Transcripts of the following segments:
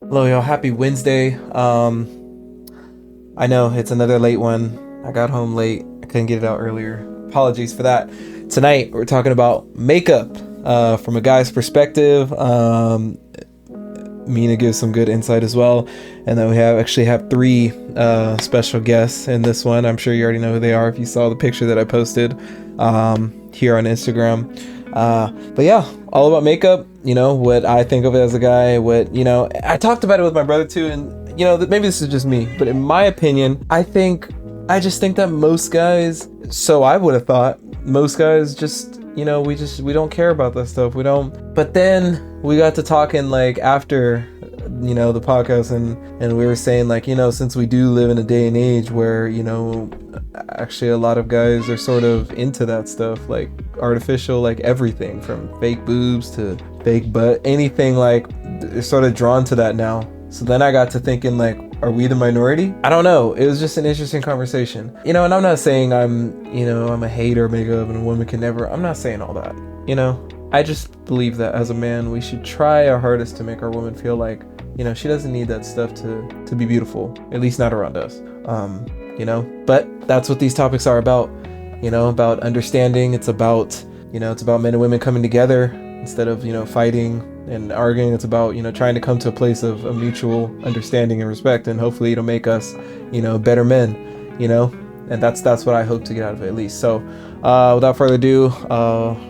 Hello, y'all. Happy Wednesday. I know it's another late one. I got home late. I couldn't get it out earlier. Apologies for that. Tonight, we're talking about makeup from a guy's perspective. Mina gives some good insight as well. And then we actually have three special guests in this one. I'm sure you already know who they are if you saw the picture that I posted here on Instagram. But yeah, all about makeup, what I think of it as a guy, I talked about it with my brother too, and maybe this is just me, but in my opinion, I just think that most guys, so I would have thought, most guys just, we don't care about that stuff. We don't. But then we got to talking like after, the podcast, and we were saying like, since we do live in a day and age where, actually a lot of guys are sort of into that stuff, like artificial, like everything from fake boobs to fake butt, anything, like they're sort of drawn to that now. So then I got to thinking, like, are we the minority? I don't know. It was just an interesting conversation. And I'm not saying I'm a hater of makeup and a woman can never, I'm not saying all that. I just believe that as a man, we should try our hardest to make our woman feel like, she doesn't need that stuff to be beautiful, at least not around us. But that's what these topics are about, about understanding. It's about, it's about men and women coming together instead of, fighting and arguing. It's about, trying to come to a place of a mutual understanding and respect, and hopefully it'll make us, better men, and that's what I hope to get out of it, at least. So without further ado,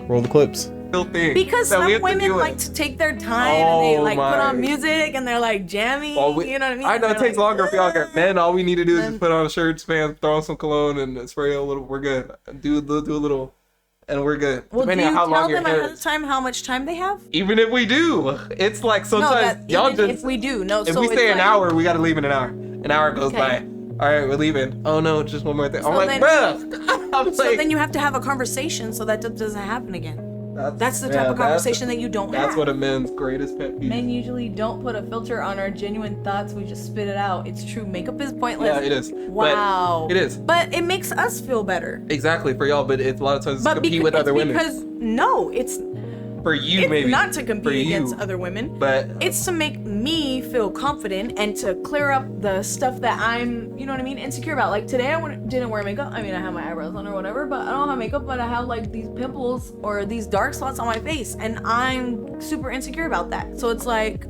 roll the clips. Because some women like to take their time and they like put on music and they're like jamming, you know what I mean? I know it takes longer for y'all get men. All we need to do is just put on shirts, pants, throw on some cologne and spray a little. We're good. Do a little, and we're good. Well, depending on how long your hair is. Tell them ahead of time how much time they have? Even if we do, it's like sometimes y'all just. If we do, no. If so we stay an like, hour, we gotta leave in an hour. An hour goes by. All right, we're leaving. Oh no, just one more thing. So I'm like, bruh. So then you have to have a conversation so that doesn't happen again. That's the type of conversation that you don't have. That's what a man's greatest pet peeve. Men usually don't put a filter on our genuine thoughts. We just spit it out. It's true. Makeup is pointless. Yeah, it is. Wow. But it is. But it makes us feel better. Exactly, for y'all, but it's a lot of times to compete with other women. It's for you, it's maybe not to compete against other women, but it's to make me feel confident and to clear up the stuff that I'm, insecure about. Like today, didn't wear makeup. I mean, I have my eyebrows on or whatever, but I don't have makeup. But I have like these pimples or these dark spots on my face, and I'm super insecure about that. So it's like,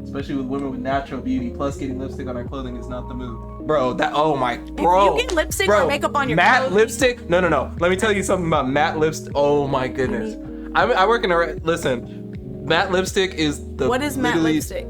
especially with women with natural beauty, plus getting lipstick on our clothing is not the move, bro. Bro, if you get lipstick or makeup on your matte clothing, lipstick. No. Let me tell you something about matte lipstick. Oh my goodness. I work in listen, matte lipstick is the. What is matte lipstick?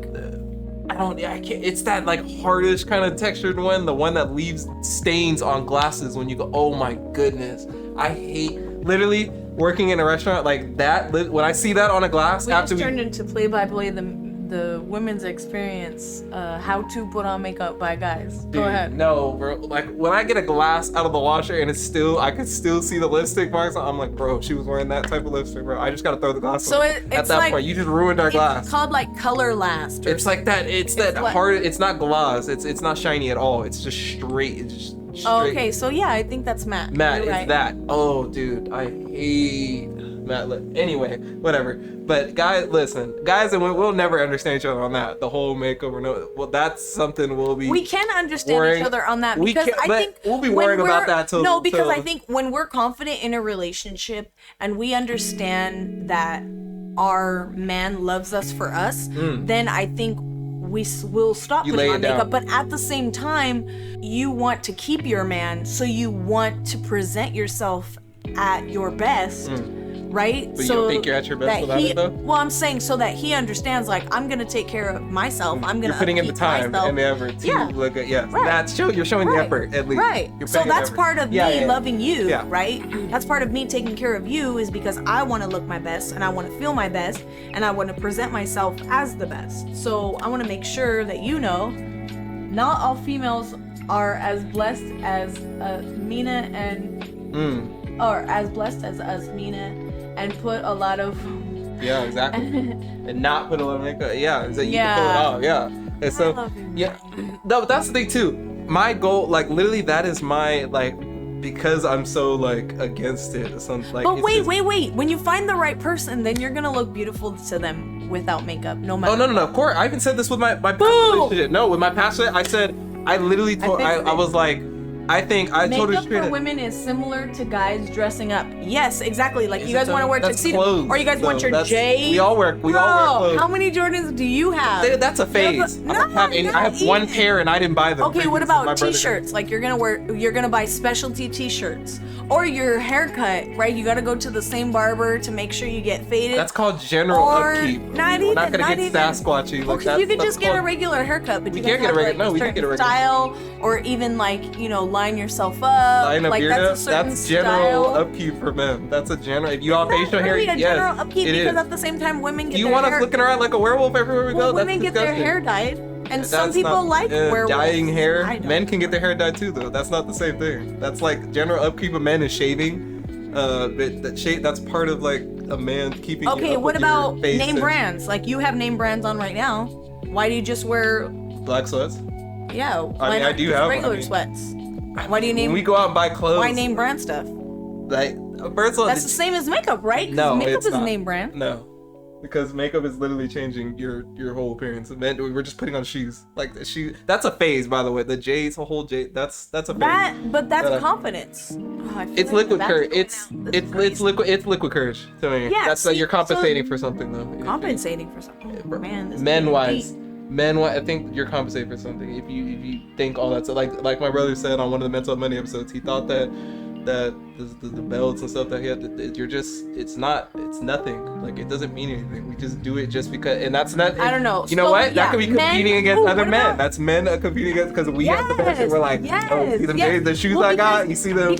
I can't. It's that like hardish kind of textured one, the one that leaves stains on glasses when you go. Oh my goodness, I hate literally working in a restaurant like that. When I see that on a glass, turned into play-by-play the women's experience, how to put on makeup by guys. Dude, go ahead. No, bro. Like when I get a glass out of the washer and I could still see the lipstick marks. I'm like, bro, she was wearing that type of lipstick, bro. I just gotta throw the glass. So at that like, point, you just ruined our glass. It's called like color last. It's like that. It's that like, hard. It's not gloss. It's not shiny at all. It's just straight. It's just straight. Oh, okay, so yeah, I think that's matte. Matte is that. Oh, dude, I hate matte lip. Anyway, whatever. But guys, listen, guys, and we'll never understand each other on that. The whole makeover. Well, that's something we can understand each other on that, because I think we'll be worrying about that till. No, because I think when we're confident in a relationship and we understand that our man loves us for us, then I think we will stop putting on makeup. But at the same time, you want to keep your man, so you want to present yourself at your best. Right? But you don't think you're at your best without it, though? Well, I'm saying so that he understands, like, I'm gonna take care of myself. I'm gonna. You're putting in the time myself. and the effort to look at. Yes, right. You're showing the effort at least. Right. So that's part of me loving you, right? That's part of me taking care of you, is because I want to look my best and I want to feel my best and I want to present myself as the best. So I want to make sure that not all females are as blessed as Mina or as blessed as us, Mina. And put a lot of exactly and not put a lot of makeup so you can pull it off and so no, but that's the thing too. My goal, like literally, that is my like because I'm so like against it. Like, but wait. When you find the right person, then you're gonna look beautiful to them without makeup, no matter. Oh no. Of course, I even said this with my past relationship. No, with my past, I said I literally told. I was like. I told her makeup for women is similar to guys dressing up. Yes, exactly. Like you guys want to wear tuxedo, or you guys want your J. We all wear clothes. How many Jordans do you have? That's a phase. I have one pair and I didn't buy them. Okay, what about t-shirts? Like you're gonna buy specialty t-shirts, or your haircut, right? You gotta go to the same barber to make sure you get faded. That's called general upkeep. We're not gonna get Sasquatchy. Like you could just get a regular haircut, but you can't get a regular. No, we can't get a regular style, or even like line yourself up. Line a like beard that's a certain that's general style. upkeep for men. That's a general. If you all facial hair, really yes, general upkeep it because is. at the same time, women get. You want us looking around like a werewolf everywhere we go? Women get their hair dyed, and some people like werewolves. Dyeing hair. Men can get their hair dyed too, though. That's not the same thing. That's like general upkeep of men is shaving. That's part of like a man keeping. Okay, what about name brands? Like you have name brands on right now. Why do you just wear black sweats? Yeah, I do have regular sweats. Why do you name? When we go out and buy clothes. Why name brand stuff? Like first of all, that's the same as makeup, right? No, makeup it's is not. a name brand. No, because makeup is literally changing your whole appearance. And then we're just putting on shoes. Like that's a phase, by the way. The J's, the whole J. That's a phase. But that's confidence. It's like liquid courage. It's liquid courage to me. Yeah, that's you're compensating for something though. Compensating for something. Oh, man, men, I think you're compensating for something. If you think all that's like my brother said on one of the Mental Money episodes, he thought that the belts and stuff that he had, it's nothing. Like it doesn't mean anything. We just do it just because, and that's not. I don't know. You know what? That could be competing against other men. That's men competing against because we have the best. And we're like, oh, see the shoes I got. You see them?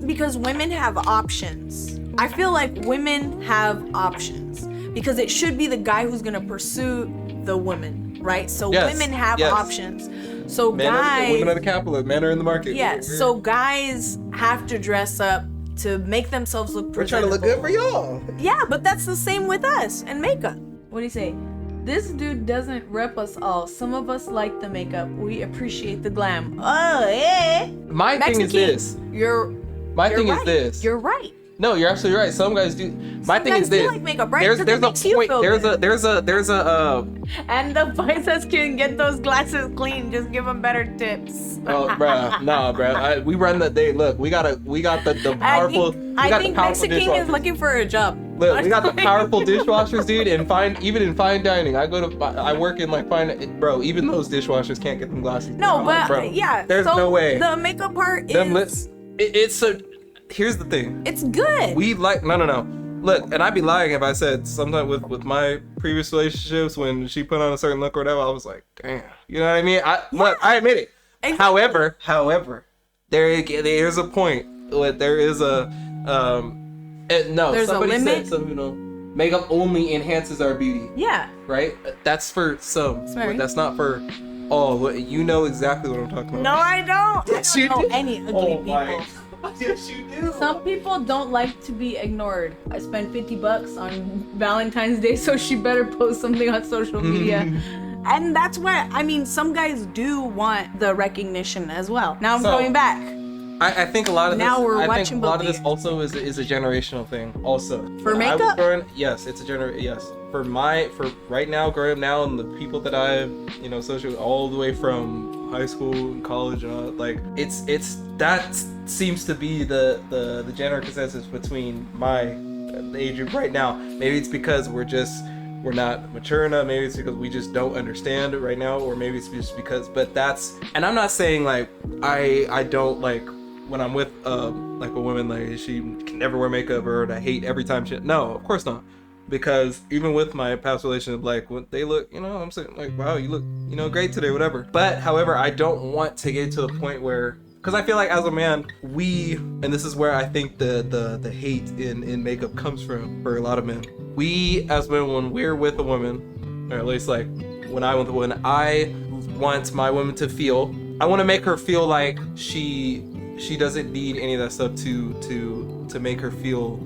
Because women have options. I feel like women have options because it should be the guy who's gonna pursue the women, right? So women have options. So women are the capital. Men are in the market. Yes. So guys have to dress up to make themselves look presentable. We're trying to look good for y'all. Yeah, but that's the same with us and makeup. What do you say? This dude doesn't rep us all. Some of us like the makeup. We appreciate the glam. Oh, yeah. My thing is this. You're this. You're right. No, you're absolutely right. Some guys do. My thing is this. Like makeup, right? There's a point. There's a. And the princess can get those glasses clean. Just give them better tips. Oh, bruh, nah, bruh. We run the day. Look, we got the powerful. I think Mexican is looking for a job. Look, we got the powerful dishwashers, dude. And even in fine dining, I work in like fine. Bro, even those dishwashers can't get them glasses. No, but like, yeah. There's no way. The makeup part is. It's so. Here's the thing. It's good. We like no. Look, and I'd be lying if I said sometime with my previous relationships when she put on a certain look or whatever, I was like, damn. You know what I mean? Look, I admit it. Exactly. However, there's a point. There is a There's somebody a limit. said makeup only enhances our beauty. Yeah. Right? That's for some. But that's not for all. You know exactly what I'm talking about. No, I don't. Yes, I don't know any ugly people. Yes, you do. Some people don't like to be ignored. I spent $50 on Valentine's Day, so she better post something on social media. And that's why, some guys do want the recognition as well. Now I'm going back. I think a lot of now this. We're I watching think a lot of this also is a generational thing. Also, for makeup. Yes, it's a yes. For right now, growing up now, and the people that I've social all the way from high school and college and all, like it's that seems to be the general consensus between my age group right now. Maybe it's because we're not mature enough. Maybe it's because we just don't understand it right now, or maybe it's just because. But and I'm not saying like I don't like. When I'm with like a woman, like she can never wear makeup or I hate every time she. No, of course not. Because even with my past relationship, like when they look, I'm saying like, wow, you look, great today, whatever. But however, I don't want to get to the point where, because I feel like as a man, and this is where I think the hate in makeup comes from for a lot of men. We as men, when we're with a woman, or at least like when I'm with a woman, I want my woman to feel. I want to make her feel like she doesn't need any of that stuff to make her feel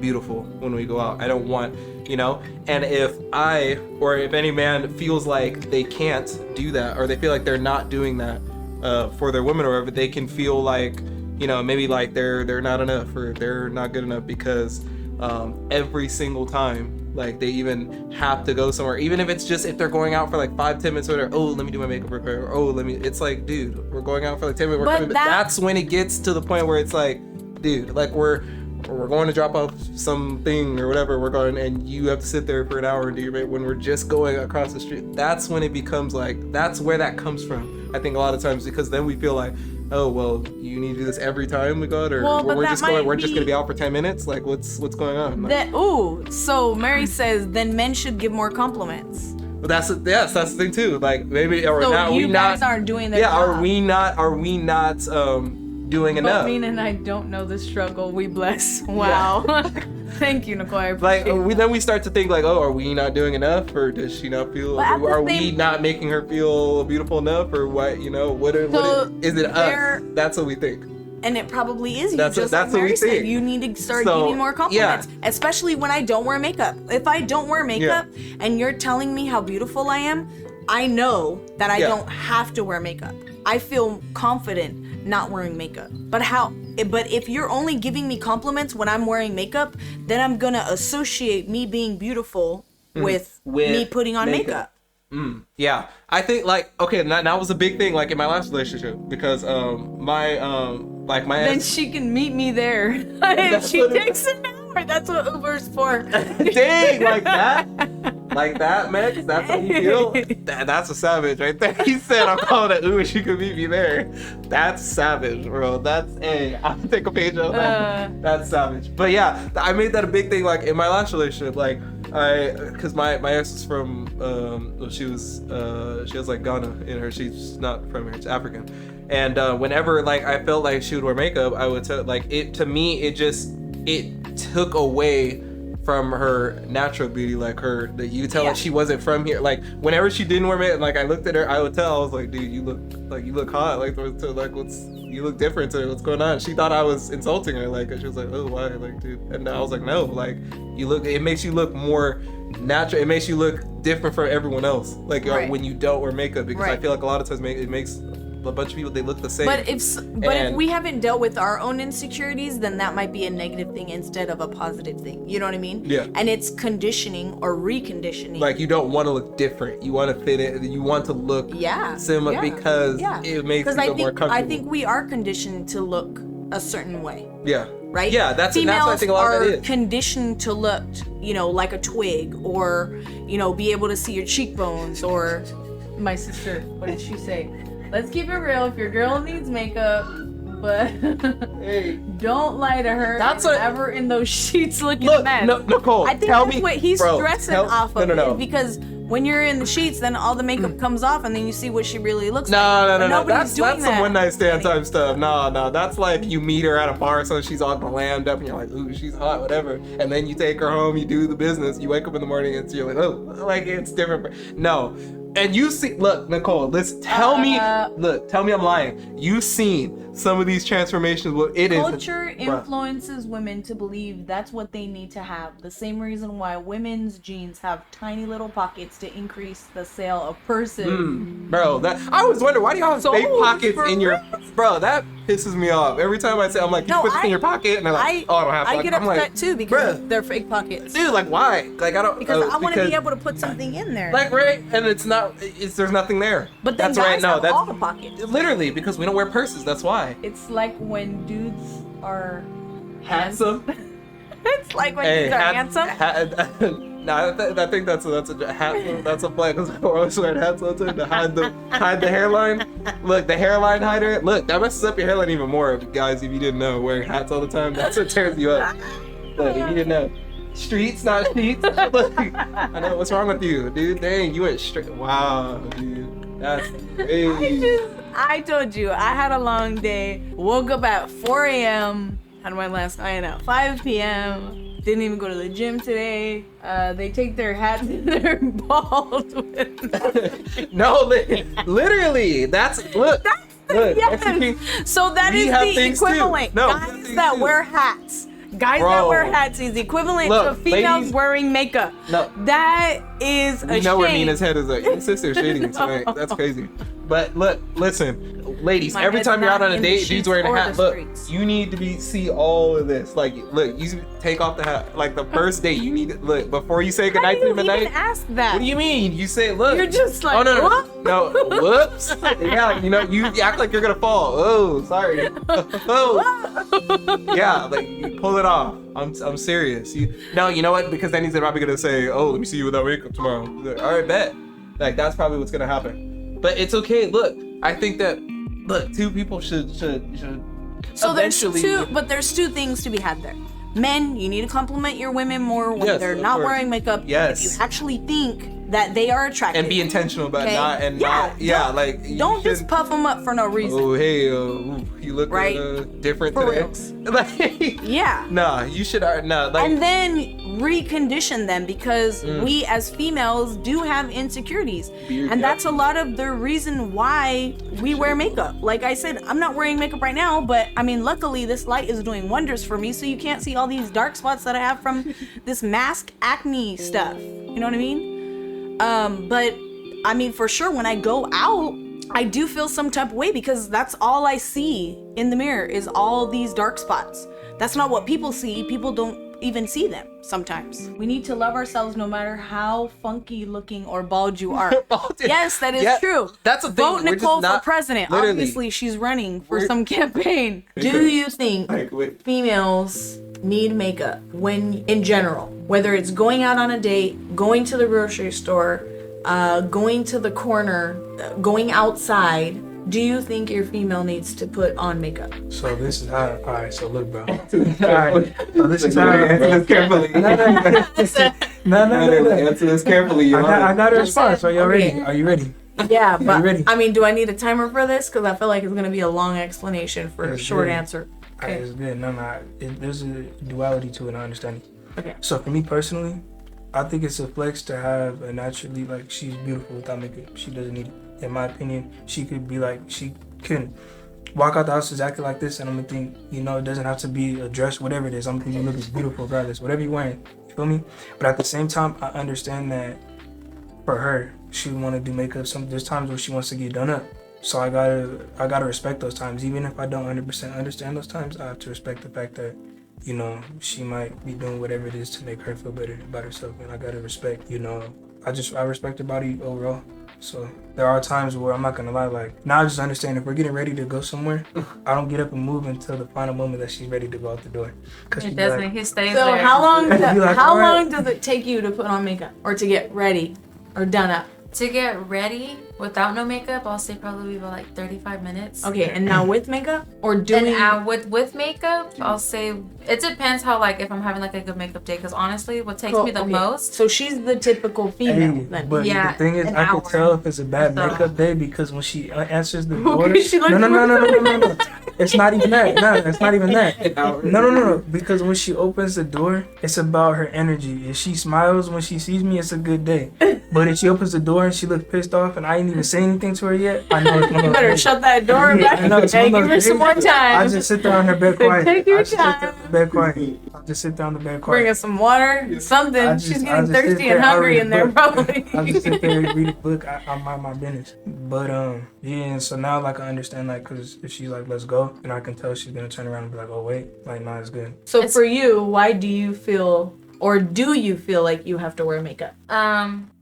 beautiful when we go out. I don't want, and if any man feels like they can't do that, or they feel like they're not doing that for their women, or whatever, they can feel like, you know, maybe like they're not enough or they're not good enough because every single time, like they even have to go somewhere, even if it's just if they're going out for like 5-10 minutes or whatever, oh, let me do my makeup repair, or, oh, let me, it's like, dude, we're going out for like 10 minutes, we're coming, that's when it gets to the point where it's like, dude, like we're going to drop off something or whatever, we're going, and you have to sit there for an hour and do your makeup when we're just going across the street. That's when it becomes like, that's where that comes from, I think, a lot of times, because then we feel like, oh, well, you need to do this every time we go out, or we're just gonna be out for 10 minutes, like what's going on? Like, so Mary says then men should give more compliments. But that's the thing too, like maybe, or so now you we guys not aren't doing their job. Are we not doing enough? But Mean and I don't know the struggle, we bless. Wow. Yeah. Thank you, Nicole, I appreciate then we start to think like, oh, are we not doing enough, or does she not feel, are we not making her feel beautiful enough, or what, you know, what is it us? That's what we think. And it probably is you. That's what we think. You need to start giving more compliments, especially when I don't wear makeup. If I don't wear makeup and you're telling me how beautiful I am, I know that I don't have to wear makeup. I feel confident not wearing makeup. But if you're only giving me compliments when I'm wearing makeup, then I'm gonna associate me being beautiful with me putting on makeup. Yeah, I think like, okay, that was a big thing like in my last relationship, because my then she can meet me there. If she takes an hour, that's what Uber's for. Dang, like that, Max, that's how you feel? That's a savage right there. He said, I'm calling it Uber, she could meet me there. That's savage, bro. That's, hey, I'll take a page of that. That's savage. But yeah, I made that a big thing like in my last relationship, like because my ex is from she has like Ghana in her, she's not from here, she's African, and whenever like I felt like she would wear makeup, I would tell, like, it to me, it took away from her natural beauty, like her, that you tell that she wasn't from here. Like whenever she didn't wear makeup, like I looked at her, I would tell, I was like, dude, you look hot, like you look different to what's going on. She thought I was insulting her, like, she was like, oh, why, like, dude, and I was like, no, like, it makes you look more natural, it makes you look different from everyone else, like when you don't wear makeup, because I feel like a lot of times it makes a bunch of people, they look the same. But if we haven't dealt with our own insecurities, then that might be a negative thing instead of a positive thing. You know what I mean? Yeah. And it's conditioning or reconditioning. Like you don't want to look different. You want to fit in. You want to look similar because it makes you feel more comfortable. I think we are conditioned to look a certain way. Yeah. Right? Yeah, that's what I think a lot of that is. Females are conditioned to look, you know, like a twig, or, you know, be able to see your cheekbones, or my sister, what did she say? Let's keep it real. If your girl needs makeup, but hey, don't lie to her. That's ever in those sheets looking mad. No, Nicole, I think that's what he's stressing off of. No. Because when you're in the sheets, then all the makeup comes off, and then you see what she really looks like. No. That's some one night stand type stuff. No. That's like you meet her at a bar, so she's all glammed up, and you're like, ooh, she's hot, whatever. And then you take her home, you do the business. You wake up in the morning, and you're like, oh, like it's different. No. And you see, look, Nicole, tell me I'm lying. You've seen some of these transformations. Culture influences women to believe that's what they need to have. The same reason why women's jeans have tiny little pockets to increase the sale of purses. Bro, I always wonder, why do y'all have fake pockets in your... Bro, that pisses me off. Every time I say, I'm like, you put this in your pocket? And they're like, oh, I don't have pockets. I get upset too because they're fake pockets. Dude, like, why? Like, I don't... Because I want to be able to put something in there. Like, right? And it's not... there's nothing there. But then guys have all the pockets. Literally, because we don't wear purses, that's why. It's like when dudes are... handsome? It's like when dudes are handsome? No, I think that's a hat. That's a plan, because we're always wearing hats all the time to hide the hairline. Look, the hairline hider. Look, that messes up your hairline even more, guys. If you didn't know, wearing hats all the time, that's what tears you up. Look, if you didn't know, streets, not sheets. Look, I know, what's wrong with you, dude? Dang, you went straight. Wow, dude, that's crazy. I told you I had a long day. Woke up at 4 a.m. Had my last night at 5 p.m. Didn't even go to the gym today. They take their hats and they're bald with No, literally. Look. Yes. So that is the equivalent. Guys that wear hats. Guys that wear hats is equivalent to females wearing makeup. No. That is a shame. You know where Nina's head is at. Your sister's shading tonight. That's crazy. But look, listen. ladies, My every head's time you're out not on a in the date, dude's sheets wearing a or hat. the Look, streets. you need to see all of this. Like, look, you take off the hat. Like the first date, you need to look before you say goodnight to them at How do you night. even ask that? What do you mean? You say, look. You're just like, oh no, whoop. no, whoops. Yeah, you know, you act like you're gonna fall. Oh, sorry. Oh. Yeah, like you pull it off. I'm serious. You know what? Because then he's probably gonna say, oh, let me see you without makeup tomorrow. Like, all right, bet. Like that's probably what's gonna happen. But it's okay. Look, I think that two people should So eventually. there's two things to be had there. Men, you need to compliment your women more when they're not wearing makeup. Yes. If you actually think that they are attractive. And be intentional about like don't just puff them up for no reason. Oh hey, you look different for today. reals. Like yeah. Nah, you should like. And then recondition them because we as females do have insecurities, and that's a lot of the reason why we wear makeup. Like I said, I'm not wearing makeup right now, but I mean, luckily this light is doing wonders for me, so you can't see all these dark spots that I have from this mask acne stuff. You know what I mean? But I mean, for sure, when I go out, I do feel some type of way because that's all I see in the mirror is all these dark spots. That's not what people see. People don't even see them sometimes. We need to love ourselves no matter how funky looking or bald you are. Yes, that is true. That's a thing. Vote Nicole for president. Literally. Obviously, she's running for some campaign. Do you think females need makeup when, in general, whether it's going out on a date, going to the grocery store, going to the corner, going outside? Do you think your female needs to put on makeup? So this is how. All right. So look, bro. All right. So this is how. Answer this carefully. No. Answer this carefully. I got a response. Are you ready? Are you ready? Yeah, but I mean, do I need a timer for this? Because I feel like it's gonna be a long explanation for a short answer. Okay. It's good. No. There's a duality to it. I understand it. Okay. So for me personally, I think it's a flex to have a naturally she's beautiful without makeup. She doesn't need it. In my opinion, she could be she can walk out the house exactly like this, and I'm gonna think, it doesn't have to be a dress, whatever it is. I'm gonna think you look beautiful regardless, whatever you're wearing. You feel me? But at the same time, I understand that for her, she would want to do makeup. There's times where she wants to get done up. So I gotta respect those times. Even if I don't 100% understand those times, I have to respect the fact that, she might be doing whatever it is to make her feel better about herself. And I gotta respect, I respect her body overall. So there are times where I'm not gonna lie, now I just understand if we're getting ready to go somewhere, I don't get up and move until the final moment that she's ready to go out the door. It doesn't. He stays so there. how long does it take you to put on makeup or to get ready or done up? To get ready without no makeup, I'll say probably about 35 minutes. Okay, and now with makeup or doing? And with makeup, I'll say it depends how if I'm having a good makeup day. Because honestly, what takes me the most. So she's the typical female then. But the thing is, I can tell if it's a bad makeup day because when she answers the door. No. It's not even that. No, it's not even that. No. Because when she opens the door, it's about her energy. If she smiles when she sees me, it's a good day. But if she opens the door and she looks pissed off and I ain't even say anything to her yet, I know it's one of those You better days. shut that door back. Hey, give her some more time. I just sit there on her bed quiet. Take your I just time. sit there on the bed quiet. I just sit there on the bed quiet. Bring her some water, something. She's getting thirsty and hungry in there probably. I just sit there and read a book. I mind my business. But and so now I understand because if she's let's go, and I can tell she's gonna turn around and be oh wait, nah, it's good. So for you, why do you feel, or do you feel like you have to wear makeup?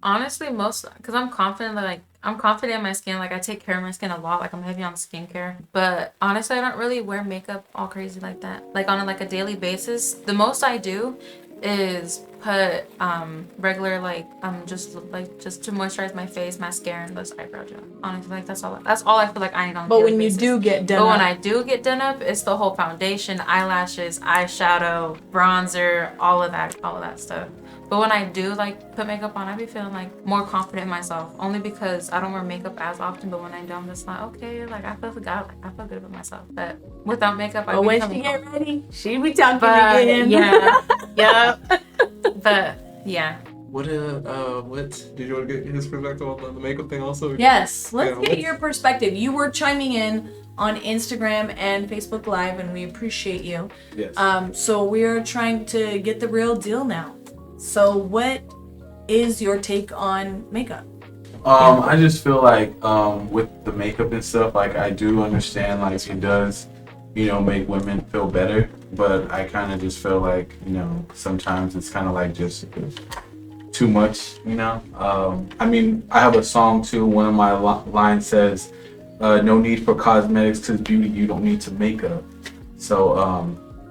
Honestly, because I'm confident that I'm confident in my skin. I take care of my skin a lot. I'm heavy on skincare. But honestly, I don't really wear makeup all crazy like that. On a daily basis, the most I do is put regular just to moisturize my face, mascara, and this eyebrow gel. Honestly, that's all I feel I need on a But daily when basis. you do get done, when I do get done up, it's the whole foundation, eyelashes, eyeshadow, bronzer, all of that stuff. But when I do put makeup on, I be feeling more confident in myself. Only because I don't wear makeup as often. But when I do, I'm just okay. I feel good. I feel good about myself. But without makeup, I. But when she get ready, she be talking again. Yeah. But yeah. What did you want to get his perspective on the makeup thing also? Yes, let's get your perspective. You were chiming in on Instagram and Facebook Live, and we appreciate you. Yes. So we're trying to get the real deal now. So what is your take on makeup? I just feel like with the makeup and stuff, like I do understand like it does, make women feel better, but I kind of just feel like sometimes it's kind of like just too much. I mean, I have a song too. One of my lines says, "No need for cosmetics, 'cause beauty you don't need to make up." So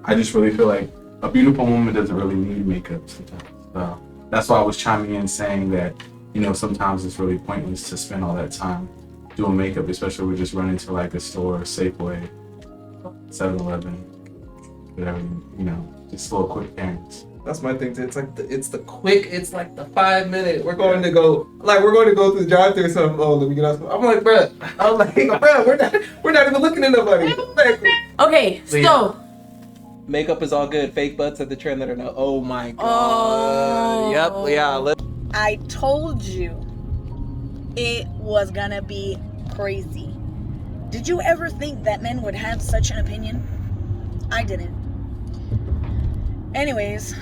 I just really feel like a beautiful woman doesn't really need makeup sometimes. So that's why I was chiming in saying that. Sometimes it's really pointless to spend all that time doing makeup, especially if we just run into like a store, Safeway, 7-Eleven, whatever, just little quick errands. That's my thing too. It's like it's like the 5 minute. We're going to go through the drive-through or something. Oh, let me get out. I'm like, bruh, we're not even looking at nobody. Okay, so makeup is all good. Fake butts at the trend that are now. Oh my god. Oh. Yep. Yeah. I told you it was gonna be crazy. Did you ever think that men would have such an opinion? I didn't. Anyways,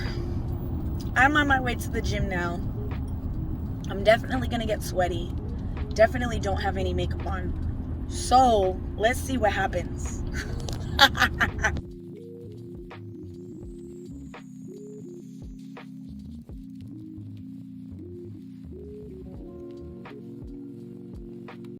I'm on my way to the gym now. I'm definitely gonna get sweaty. Definitely don't have any makeup on. So, let's see what happens.